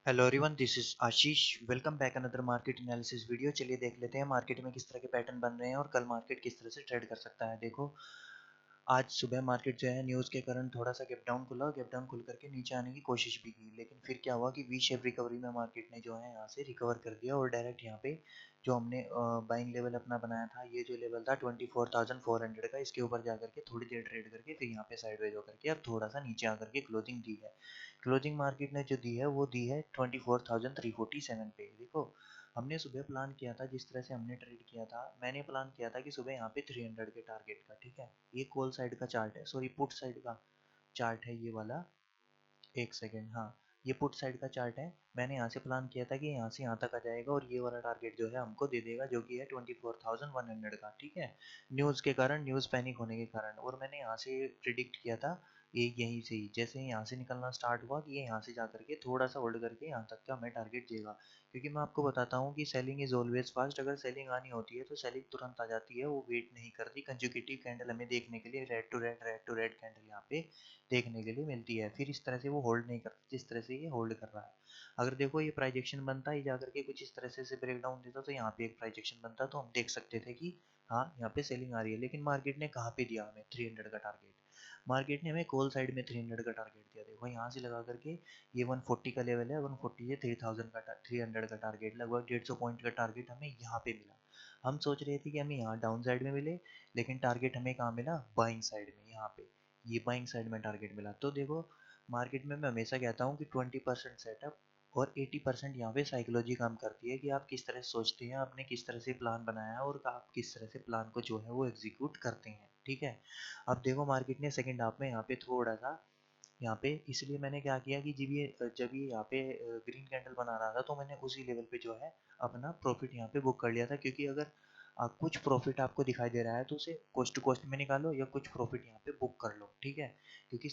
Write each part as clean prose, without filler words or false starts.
Hello everyone, this is Ashish. Welcome back another market analysis video. चलिए देख लेते हैं मार्केट में किस तरह के पैटर्न बन रहे हैं और कल मार्केट किस तरह से ट्रेड कर सकता है। देखो, आज सुबह मार्केट जो है न्यूज़ के कारण थोड़ा सा गैप डाउन खुला। गैप डाउन खुल करके नीचे आने की कोशिश भी की, लेकिन फिर क्या हुआ कि वी शेप रिकवरी में मार्केट ने जो है यहाँ से रिकवर कर दिया और डायरेक्ट यहाँ पे जो हमने बाइंग लेवल अपना बनाया था, ये जो लेवल था 24,400 का, इसके ऊपर जा करके थोड़ी देर ट्रेड करके फिर यहाँ पे साइडवेज होकर के अब थोड़ा सा नीचे आकर के क्लोजिंग दी है। क्लोजिंग मार्केट ने जो दी है वो दी है 24,347 पे। देखो, हमने सुबह प्लान किया था, जिस तरह से हमने ट्रेड किया था, मैंने प्लान किया था कि सुबह यहाँ पे 300 के टारगेट का, ठीक है। ये कॉल साइड का चार्ट है, सॉरी पुट साइड का चार्ट है ये वाला। एक सेकेंड, हाँ, ये पुट साइड का चार्ट है। मैंने यहाँ से प्लान किया था कि यहाँ से यहाँ तक आ जाएगा और ये वाला टारगेट जो है हमको दे देगा, जो कि है 24,100 का, ठीक है। न्यूज़ के कारण, न्यूज़ पैनिक होने के कारण, और मैंने यहाँ से प्रिडिक्ट किया था ये यहीं से ही, जैसे ही यहाँ से निकलना स्टार्ट हुआ कि ये यहाँ से जा करके थोड़ा सा होल्ड करके यहाँ तक का हमें टारगेट देगा। क्योंकि मैं आपको बताता हूँ कि सेलिंग इज ऑलवेज फास्ट। अगर सेलिंग आनी होती है तो सेलिंग तुरंत आ जाती है, वो वेट नहीं करती। कंज्यूकेटिव कैंडल हमें देखने के लिए red to red, red to red candle यहाँ पे देखने के लिए मिलती है। फिर इस तरह से वो होल्ड नहीं करता जिस तरह से ये होल्ड कर रहा है। अगर देखो ये प्राइजेक्शन बनता है जा करके कुछ इस तरह से ब्रेक डाउन देता तो यहाँ पे एक प्राइजेक्शन बनता, तो हम देख सकते थे कि हाँ यहाँ पे सेलिंग आ रही है। लेकिन मार्केट ने कहाँ पे दिया हमें 300 का टारगेट? मार्केट ने हमें कॉल साइड में 300 का टारगेट दिया। देखो यहाँ से लगा करके ये 140 का लेवल है, 140 से 3000 का 300 का टारगेट, लगभग 150 पॉइंट का टारगेट हमें यहाँ पे मिला। हम सोच रहे थे कि हमें यहाँ डाउन साइड में मिले, लेकिन टारगेट हमें कहाँ मिला? बाइंग साइड में, यहाँ पे ये बाइंग साइड में टारगेट मिला। तो देखो, मार्केट में मैं हमेशा कहता हूँ कि 20% सेटअप और 80% यहाँ पे साइकोलॉजी काम करती है कि आप किस तरह से सोचते हैं, आपने किस तरह से प्लान बनाया है और आप किस तरह से प्लान को जो है वो एग्जीक्यूट करते हैं, ठीक है। अब देखो, मार्केट ने सेकंड हाफ में यहाँ पे थोड़ा सा, यहाँ पे इसलिए मैंने क्या किया कि जब ये यहाँ पे ग्रीन कैंडल बना रहा था तो मैंने उसी लेवल पे जो है अपना प्रॉफिट यहाँ पे बुक कर लिया था। क्योंकि अगर कुछ प्रॉफिट आपको दिखाई दे रहा है तो उसे कोस्ट टू कोस्ट में निकालो या कुछ प्रॉफिट यहाँ पे बुक कर लो, ठीक है। क्योंकि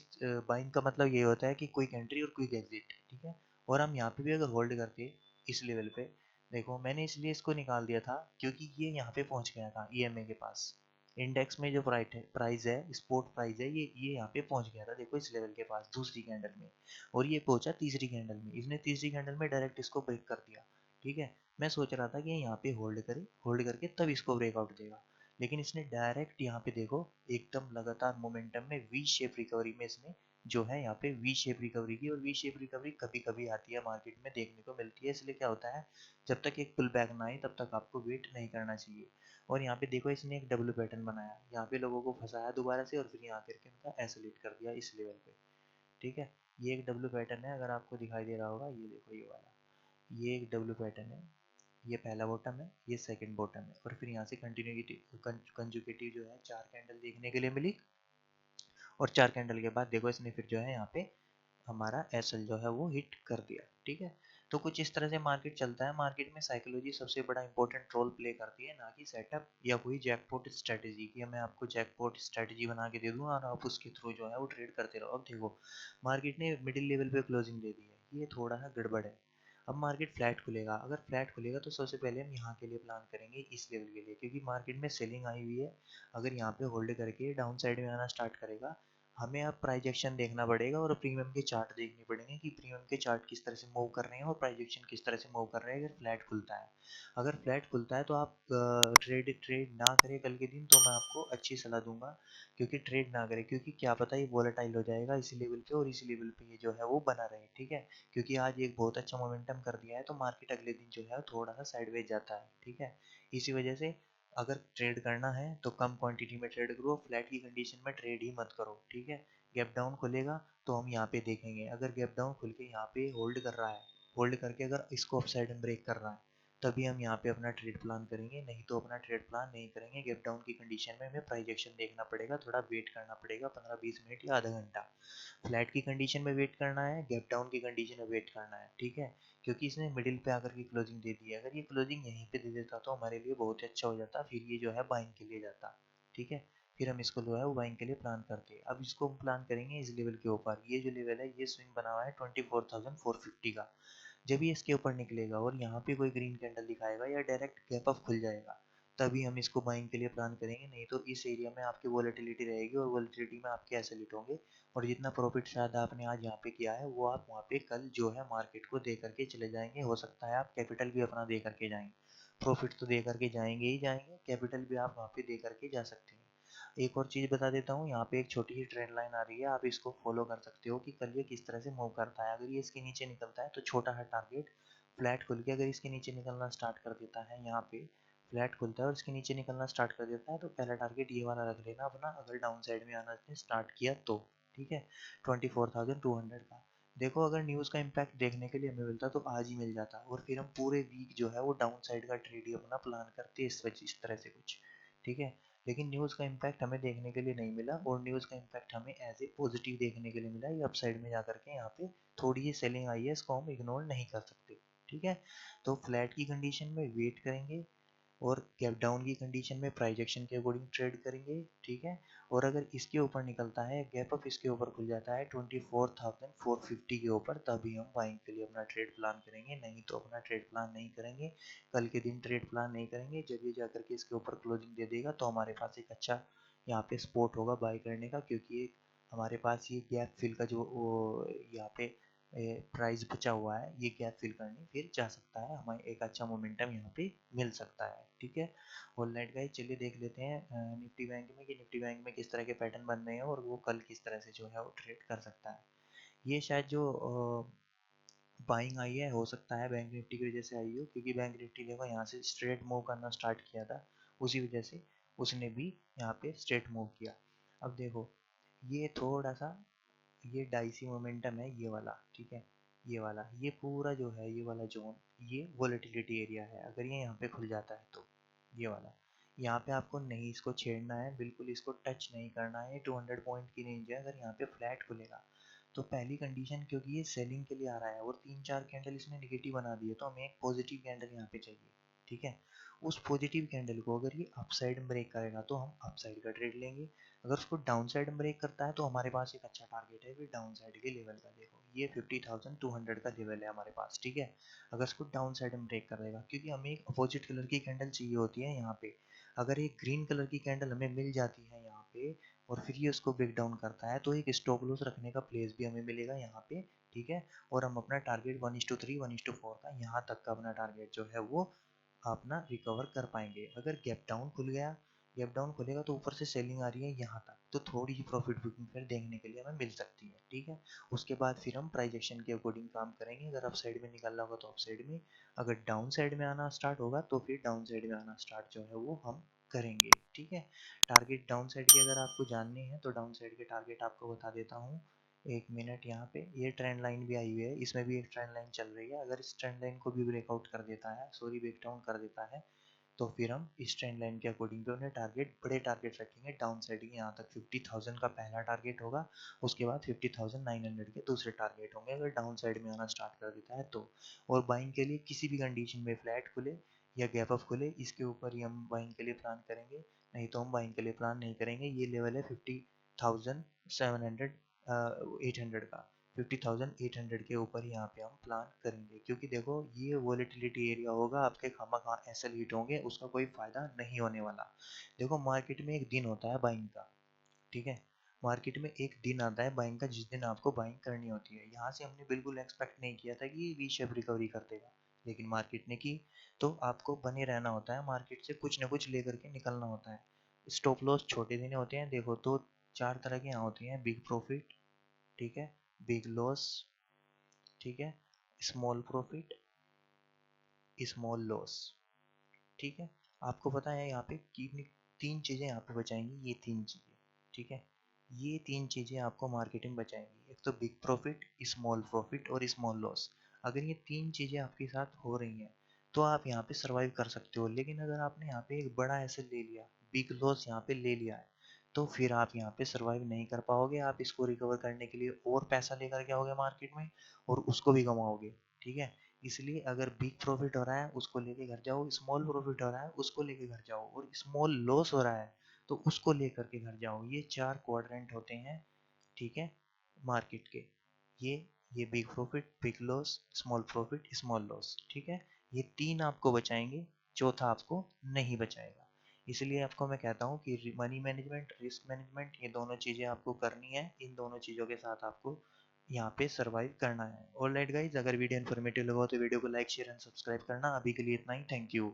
बाइंग का मतलब ये होता है कि क्विक एंट्री और क्विक एग्जिट, ठीक है। और हम यहाँ पे भी अगर होल्ड करके इस लेवल पे, देखो मैंने इसलिए इसको निकाल दिया था क्योंकि ये यहाँ पे पहुंच गया था ईएमए के पास। इंडेक्स में जो प्राइस है, स्पोर्ट प्राइस है, ये यहाँ पे पहुंच गया था, देखो इस लेवल के पास दूसरी कैंडल में। और ये पहुंचा तीसरी कैंडल में, इसने तीसरी कैंडल में डायरेक्ट इसको ब्रेक कर दिया, ठीक है। मैं सोच रहा था कि यहाँ पे होल्ड करे, होल्ड करके तब इसको ब्रेकआउट देगा, लेकिन इसने डायरेक्ट यहाँ पे देखो एकदम लगातार मोमेंटम में वी शेप रिकवरी में इसने जो है यहाँ पे वी शेप रिकवरी की। और वी शेप रिकवरी कभी कभी आती है मार्केट में, देखने को मिलती है। इसलिए क्या होता है, जब तक एक पुल बैक ना आए तब तक आपको वेट नहीं करना चाहिए। और यहाँ पे देखो इसने एक डब्ल्यू पैटर्न बनाया, यहाँ पे लोगों को फंसाया दोबारा से और फिर यहाँ करके उनका एसोलेट कर दिया इस लेवल पे, ठीक है। ये एक डब्ल्यू पैटर्न है, अगर आपको दिखाई दे रहा होगा, ये देखो ये वाला, ये एक डब्ल्यू पैटर्न है। ये पहला बॉटम है, ये सेकंड बॉटम है, और फिर यहाँ से कंटिन्यूटी कंजुकेटिव जो है 4 कैंडल देखने के लिए मिली। और 4 कैंडल के बाद देखो इसने फिर जो है यहाँ पे हमारा एसएल जो है वो हिट कर दिया, ठीक है। तो कुछ इस तरह से मार्केट चलता है। मार्केट में साइकोलॉजी सबसे बड़ा इंपॉर्टेंट रोल प्ले करती है, ना कि सेटअप या कोई जैकपॉट स्ट्रेटेजी कि मैं आपको जैकपॉट स्ट्रेटेजी बना के दे दूँ और आप उसके थ्रू जो है वो ट्रेड करते रहो। अब देखो, मार्केट ने मिडिल लेवल पे क्लोजिंग दे दी है, ये थोड़ा सा गड़बड़ है। अब मार्केट फ्लैट खुलेगा, अगर फ्लैट खुलेगा तो सबसे पहले हम यहाँ के लिए प्लान करेंगे, इस लेवल के लिए, क्योंकि मार्केट में सेलिंग आई हुई है। अगर यहाँ पे होल्ड करके डाउन साइड में आना स्टार्ट करेगा, हमें अब प्राइजेक्शन देखना पड़ेगा और प्रीमियम के चार्ट देखने पड़ेंगे कि प्रीमियम के चार्ट किस तरह से मूव कर रहे हैं और प्राइजेक्शन किस तरह से मूव कर रहे हैं। अगर फ्लैट खुलता है, अगर फ्लैट खुलता है तो आप ट्रेड ट्रेड ना करें कल के दिन, तो मैं आपको अच्छी सलाह दूंगा। क्योंकि ट्रेड ना करें, क्योंकि क्या पता ये वोलेटाइल हो जाएगा इसी लेवल पे और इसी लेवल पे ये जो है वो बना रहे, ठीक है। क्योंकि आज एक बहुत अच्छा मोमेंटम कर दिया है तो मार्केट अगले दिन जो है थोड़ा सा साइडवेज जाता है, ठीक है। इसी वजह से अगर ट्रेड करना है तो कम क्वांटिटी में ट्रेड करो, फ्लैट की कंडीशन में ट्रेड ही मत करो, ठीक है। गैप डाउन खुलेगा तो हम यहाँ पे देखेंगे, अगर गैप डाउन खुल के यहाँ पे होल्ड कर रहा है, होल्ड करके अगर इसको अपसाइड में ब्रेक कर रहा है, तभी हम यहाँ पे अपना ट्रेड प्लान करेंगे, नहीं तो अपना ट्रेड प्लान नहीं करेंगे। गैप डाउन की कंडीशन में हमें प्राइजेक्शन देखना पड़ेगा, थोड़ा वेट करना पड़ेगा 15-20 मिनट या आधा घंटा। फ्लैट की कंडीशन में वेट करना है, गैप डाउन की कंडीशन में वेट करना है, ठीक है। क्योंकि इसने मिडिल पे आकर की क्लोजिंग दे दी है, अगर ये क्लोजिंग यहीं पे दे देता तो हमारे लिए बहुत ही अच्छा हो जाता, फिर ये जो है बाइंग के लिए जाता, ठीक है। फिर हम इसको जो है वो बाइंग के लिए प्लान करते हैं। अब इसको हम प्लान करेंगे इस लेवल के ऊपर, ये जो लेवल है ये स्विंग बना हुआ है 24,450 का। जब ये इसके ऊपर निकलेगा और यहाँ पे कोई ग्रीन कैंडल दिखाएगा या डायरेक्ट गैप अप खुल जाएगा, तभी हम इसको बाइंग के लिए प्लान करेंगे, नहीं तो इस एरिया में आपकी वॉलेटिलिटी रहेगी और वॉलेटिलिटी में आपके ऐसे हिट होंगे और जितना प्रॉफिट शायद आपने आज यहाँ पे किया है वो आप वहाँ पे कल जो है मार्केट को दे करके चले जाएंगे। हो सकता है आप कैपिटल भी अपना दे करके जाएंगे, प्रॉफिट तो दे करके जाएंगे ही जाएंगे, कैपिटल भी आप वहाँ पे दे करके जा सकते हैं। एक और चीज़ बता देता हूँ, यहाँ पे एक छोटी सी ट्रेंड लाइन आ रही है, आप इसको फॉलो कर सकते हो कि कल ये किस तरह से मूव करता है। अगर ये इसके नीचे निकलता है तो छोटा है टारगेट, फ्लैट खुल के अगर इसके नीचे निकलना स्टार्ट कर देता है, यहाँ पे फ्लैट खुलता है और इसके नीचे निकलना स्टार्ट कर देता है तो पहला टारगेट ये वाला रख लेना अपना, अगर डाउन साइड में आना स्टार्ट किया तो। ठीक है, 24,200 का। देखो अगर न्यूज़ का इम्पैक्ट देखने के लिए हमें मिलता तो आज ही मिल जाता और फिर हम पूरे वीक जो है वो डाउन साइड का ट्रेड ही अपना प्लान करते इस तरह से कुछ। ठीक है, लेकिन न्यूज़ का इम्पैक्ट हमें देखने के लिए नहीं मिला और न्यूज़ का इम्पैक्ट हमें एज ए पॉजिटिव देखने के लिए मिला। ये अपसाइड में जा करके यहाँ पे थोड़ी ही सेलिंग आई है, इसको हम इग्नोर नहीं कर सकते। ठीक है, तो फ्लैट की कंडीशन में वेट करेंगे और गैप डाउन की कंडीशन में प्राइस एक्शन के अकॉर्डिंग ट्रेड करेंगे। ठीक है, और अगर इसके ऊपर निकलता है गैप अप, इसके ऊपर खुल जाता है 24,450 के ऊपर, तभी हम बाइंग के लिए अपना ट्रेड प्लान करेंगे, नहीं तो अपना ट्रेड प्लान नहीं करेंगे। कल के दिन ट्रेड प्लान नहीं करेंगे, जब ये जाकर के इसके ऊपर क्लोजिंग दे देगा तो हमारे पास एक अच्छा यहाँ पे स्पॉट होगा बाई करने का, क्योंकि हमारे पास ये गैप फिल का जो यहाँ पे प्राइस बचा हुआ है, ये गैप फिल करने फिर जा सकता है, हमें एक अच्छा मोमेंटम यहाँ पे मिल सकता है। ठीक है, ऑलराइट गाइस, चलिए देख लेते हैं निफ्टी बैंक में कि निफ्टी बैंक में किस तरह के पैटर्न बन रहे हैं और वो कल किस तरह से जो है वो ट्रेड कर सकता है। ये शायद जो बाइंग आई है हो सकता है बैंक निफ्टी की वजह से आई हो, क्योंकि बैंक निफ्टी देखो यहाँ से स्ट्रेट मूव करना स्टार्ट किया था, उसी वजह से उसने भी यहाँ पे स्ट्रेट मूव किया। अब देखो ये थोड़ा सा ये डाइसी मोमेंटम है ये वाला। ठीक है, ये वाला ये पूरा जो है ये वाला जोन ये वोलेटिलिटी एरिया है, अगर ये यहाँ पे खुल जाता है तो ये वाला, यहाँ पे आपको नहीं इसको छेड़ना है, बिल्कुल इसको टच नहीं करना है। 200 पॉइंट की रेंज है, अगर यहाँ पे फ्लैट खुलेगा तो पहली कंडीशन, क्योंकि ये सेलिंग के लिए आ रहा है और 3-4 कैंडल इसने निगेटिव बना दिए तो हमें एक पॉजिटिव कैंडल यहाँ पे चाहिए। ठीक है, उस पॉजिटिव कैंडल को अगर ये अपसाइड ब्रेक करेगा तो हम अपसाइड का ट्रेड लेंगे, अगर उसको डाउन साइड ब्रेक करता है तो हमारे पास एक अच्छा टारगेट है फिर डाउन साइड के लेवल का। देखो ये 50,200 का लेवल है हमारे पास। ठीक है, अगर उसको डाउन साइड में ब्रेक कर देगा, क्योंकि हमें एक अपोजिट कलर की कैंडल चाहिए होती है यहाँ पे, अगर एक ग्रीन कलर की कैंडल हमें मिल जाती है यहाँ पे और फिर ये उसको ब्रेक डाउन करता है तो एक स्टॉप लॉस रखने का प्लेस भी हमें मिलेगा यहाँ पे। ठीक है, और हम अपना टारगेट 1:3 1:4 का यहाँ तक का अपना टारगेट जो है वो अपना रिकवर कर पाएंगे। अगर गैप डाउन खुल गया, गैप डाउन खुलेगा तो ऊपर से सेलिंग आ रही है यहाँ तक, तो थोड़ी सी प्रॉफिट बुकिंग फिर देखने के लिए हमें मिल सकती है। ठीक है, उसके बाद फिर हम प्राइस एक्शन के अकॉर्डिंग काम करेंगे, अगर अप साइड में निकल रहा होगा तो अप साइड में, अगर डाउन साइड में आना स्टार्ट होगा तो फिर डाउन साइड में आना स्टार्ट जो है वो हम करेंगे। ठीक है, टारगेट डाउन साइड के अगर आपको जानने हैं तो डाउन साइड के टारगेट आपको बता देता हूँ। एक मिनट, यहाँ पे ये ट्रेंड लाइन भी आई हुई है, इसमें भी एक ट्रेंड लाइन चल रही है, अगर इस ट्रेंड लाइन को भी ब्रेकआउट कर देता है, सॉरी ब्रेक डाउन कर देता है, तो फिर हम इस ट्रेंड लाइन के अकॉर्डिंग पे उन्हें टारगेट बड़े टारगेट रखेंगे डाउन साइड के, यहाँ तक 50,000 का पहला टारगेट होगा, उसके बाद 50,900 के दूसरे टारगेट होंगे अगर डाउन साइड में आना स्टार्ट कर देता है तो। और बाइंग के लिए किसी भी कंडीशन में फ्लैट खुले या गैप अप खुले इसके ऊपर ही हम बाइंग के लिए प्लान करेंगे, नहीं तो हम बाइंग के लिए प्लान नहीं करेंगे। ये लेवल है 50,700 800 का, 50,800 के ऊपर ही यहाँ पे हम प्लान करेंगे, क्योंकि देखो ये वोलेटिलिटी एरिया होगा, आपके खामा एसएल हिट होंगे, उसका कोई फायदा नहीं होने वाला। देखो मार्केट में एक दिन होता है बाइंग का। ठीक है, मार्केट में एक दिन आता है बाइंग का जिस दिन आपको बाइंग करनी होती है, यहाँ से हमने बिल्कुल एक्सपेक्ट नहीं किया था कि ये वी शेप रिकवरी कर देगा, लेकिन मार्केट ने की, तो आपको बने रहना होता है, मार्केट से कुछ ना कुछ लेकर के निकलना होता है। स्टॉप लॉस छोटे दिन होते हैं, देखो तो 4 तरह के यहाँ होती हैं, बिग प्रॉफिट, ठीक है, बिग लॉस, ठीक है, स्मॉल प्रॉफिट, स्मॉल लॉस। ठीक है, आपको पता है यहाँ पे कितनी तीन चीज़ें यहाँ पे बचाएंगी, ये तीन चीज़ें। ठीक है, ये तीन चीज़ें आपको मार्केट में बचाएंगी, एक तो बिग प्रॉफिट, स्मॉल प्रॉफिट और स्मॉल लॉस। अगर ये तीन चीज़ें आपके साथ हो रही हैं तो आप यहाँ पे सरवाइव कर सकते हो, लेकिन अगर आपने यहाँ पे एक बड़ा एसेट ले लिया, बिग लॉस यहाँ पे ले लिया है, तो फिर आप यहाँ पे सरवाइव नहीं कर पाओगे, आप इसको रिकवर करने के लिए और पैसा लेकर के आओगे मार्केट में और उसको भी गंवाओगे। ठीक है, इसलिए अगर बिग प्रॉफिट हो रहा है उसको लेके घर जाओ, स्मॉल प्रॉफिट हो रहा है उसको लेके घर जाओ, और स्मॉल लॉस हो रहा है तो उसको लेकर के घर जाओ। ये 4 क्वाड्रेंट होते हैं। ठीक है, मार्केट के, ये ये big profit, big loss, small profit, small loss. ठीक है, ये तीन आपको बचाएंगे, चौथा आपको नहीं बचाएगा। इसलिए आपको मैं कहता हूँ कि मनी मैनेजमेंट, रिस्क मैनेजमेंट, ये दोनों चीज़ें आपको करनी है। इन दोनों चीज़ों के साथ आपको यहाँ पे सरवाइव करना है। ऑलराइट गाइज, अगर वीडियो इन्फॉर्मेटिव लगा हो तो वीडियो को लाइक, शेयर एंड सब्सक्राइब करना। अभी के लिए इतना ही। Thank you.